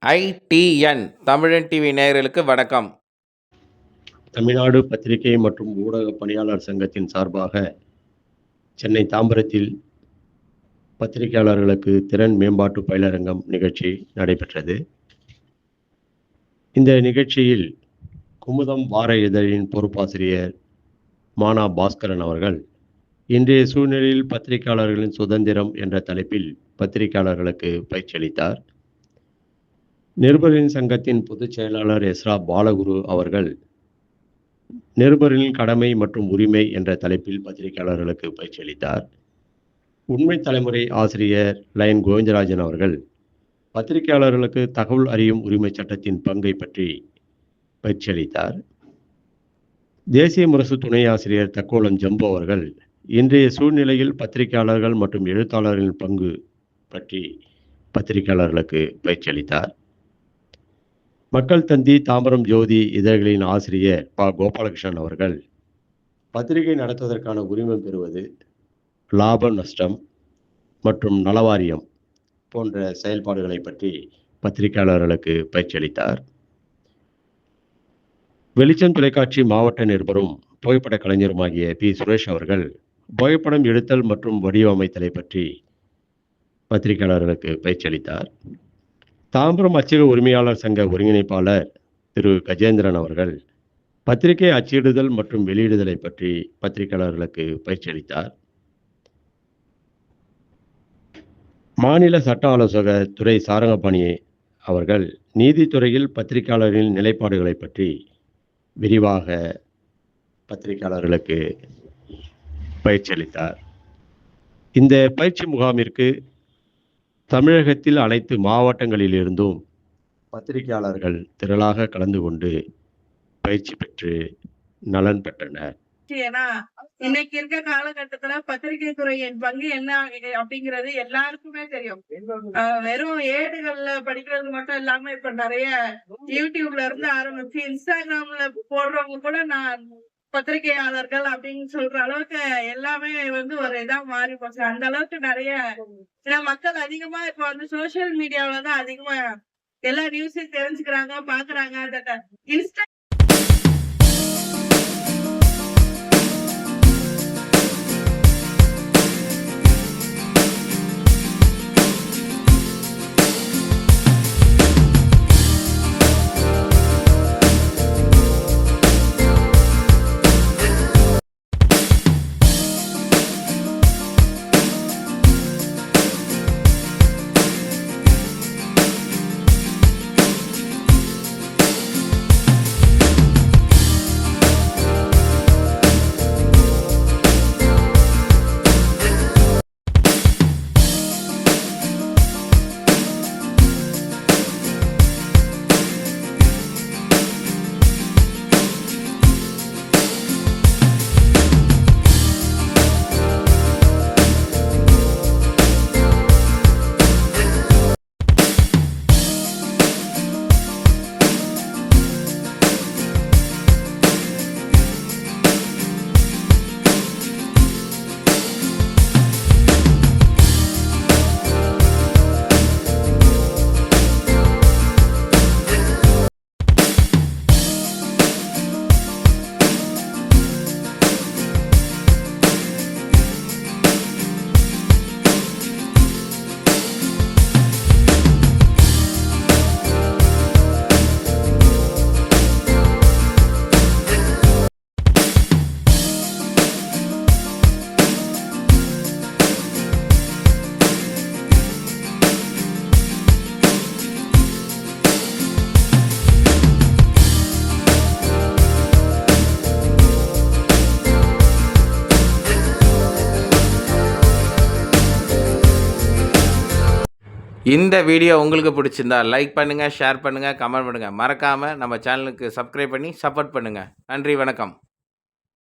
ITN தமிழன் TV நேயர்களுக்கு வணக்கம். தமிழ்நாடு பத்திரிகை மற்றும் ஊடக பணியாளர் சங்கத்தின் சார்பாக சென்னை தாம்பரத்தில் பத்திரிகையாளர்களுக்கு திறன் மேம்பாட்டு பயிலரங்கம் நிகழ்ச்சி நடைபெற்றது. இந்த நிகழ்ச்சியில் குமுதம் வார இதழின் பொறுப்பாசிரியர் மானா பாஸ்கரன் அவர்கள் இன்றைய சூழ்நிலையில் பத்திரிகையாளர்களின் சுதந்திரம் என்ற தலைப்பில் பத்திரிகையாளர்களுக்கு பயிற்சி அளித்தார். நிருபரின் சங்கத்தின் பொதுச் செயலாளர் எஸ்ரா பாலகுரு அவர்கள் நிருபரின் கடமை மற்றும் உரிமை என்ற தலைப்பில் பத்திரிகையாளர்களுக்கு பயிற்சி அளித்தார். உண்மை தலைமுறை ஆசிரியர் லயன் கோவிந்தராஜன் அவர்கள் பத்திரிகையாளர்களுக்கு தகவல் அறியும் உரிமை சட்டத்தின் பங்கை பற்றி பயிற்சி அளித்தார். தேசிய முரசு துணை ஆசிரியர் தக்கோலம் ஜம்பு அவர்கள் இன்றைய சூழ்நிலையில் பத்திரிகையாளர்கள் மற்றும் எழுத்தாளர்களின் பங்கு பற்றி பத்திரிகையாளர்களுக்கு பயிற்சி அளித்தார். மக்கள் தந்தி தாம்பரம் ஜோதி இதழ்களின் ஆசிரியர் ப கோபாலகிருஷ்ணன் அவர்கள் பத்திரிகை நடத்துவதற்கான உரிமம் பெறுவது, லாப நஷ்டம் மற்றும் நலவாரியம் போன்ற செயல்பாடுகளை பற்றி பத்திரிகையாளர்களுக்கு பயிற்சி அளித்தார். வெளிச்சம் தொலைக்காட்சி மாவட்ட நிருபரும் புகைப்பட கலைஞருமாகிய பி சுரேஷ் அவர்கள் புகைப்படம் எடுத்தல் மற்றும் வடிவமைத்தலை பற்றி பத்திரிகையாளர்களுக்கு பயிற்சி அளித்தார். தாம்பரம் அச்சக உரிமையாளர் சங்க ஒருங்கிணைப்பாளர் திரு கஜேந்திரன் அவர்கள் பத்திரிகை அச்சிடுதல் மற்றும் வெளியிடுதலை பற்றி பத்திரிகையாளர்களுக்கு பயிற்சி அளித்தார். மாநில சட்ட ஆலோசகர் துரை சாரங்கபாணி அவர்கள் நீதித்துறையில் பத்திரிகையாளர்களின் நிலைப்பாடுகளை பற்றி விரிவாக பத்திரிகையாளர்களுக்கு பயிற்சி அளித்தார். இந்த பயிற்சி முகாமிற்கு தமிழகத்தில் அனைத்து மாவட்டங்களிலிருந்தும் பத்திரிகையாளர்கள் திரளாக கலந்து கொண்டு பயிற்சி பெற்று நலன் பெற்றனர். ஏன்னா இன்னைக்கு இருக்க காலகட்டத்துல பத்திரிகை துறையின் பங்கு என்ன அப்படிங்கிறது எல்லாருக்குமே தெரியும். வெறும் ஏடுகள்ல படிக்கிறது மட்டும் இல்லாம இப்ப நிறைய யூடியூப்ல இருந்து ஆரம்பிச்சு இன்ஸ்டாகிராம்ல போடுறவங்க கூட நான் பத்திரிகையாளர்கள் அப்படின்னு சொல்ற அளவுக்கு எல்லாமே ஒரு இதா மாறி போச்சு. அந்த அளவுக்கு நிறைய மக்கள் அதிகமா இப்ப சோசியல் மீடியாவிலதான் அதிகமா எல்லா நியூஸையும் தெரிஞ்சுக்கிறாங்க, பாக்குறாங்க. இன்ஸ்டா இந்த வீடியோ உங்களுக்கு பிடிச்சிருந்தா லைக் பண்ணுங்கள், ஷேர் பண்ணுங்கள், கமெண்ட் பண்ணுங்கள். மறக்காமல் நம்ம சேனலுக்கு சப்ஸ்கிரைப் பண்ணி சப்போர்ட் பண்ணுங்கள். நன்றி, வணக்கம்.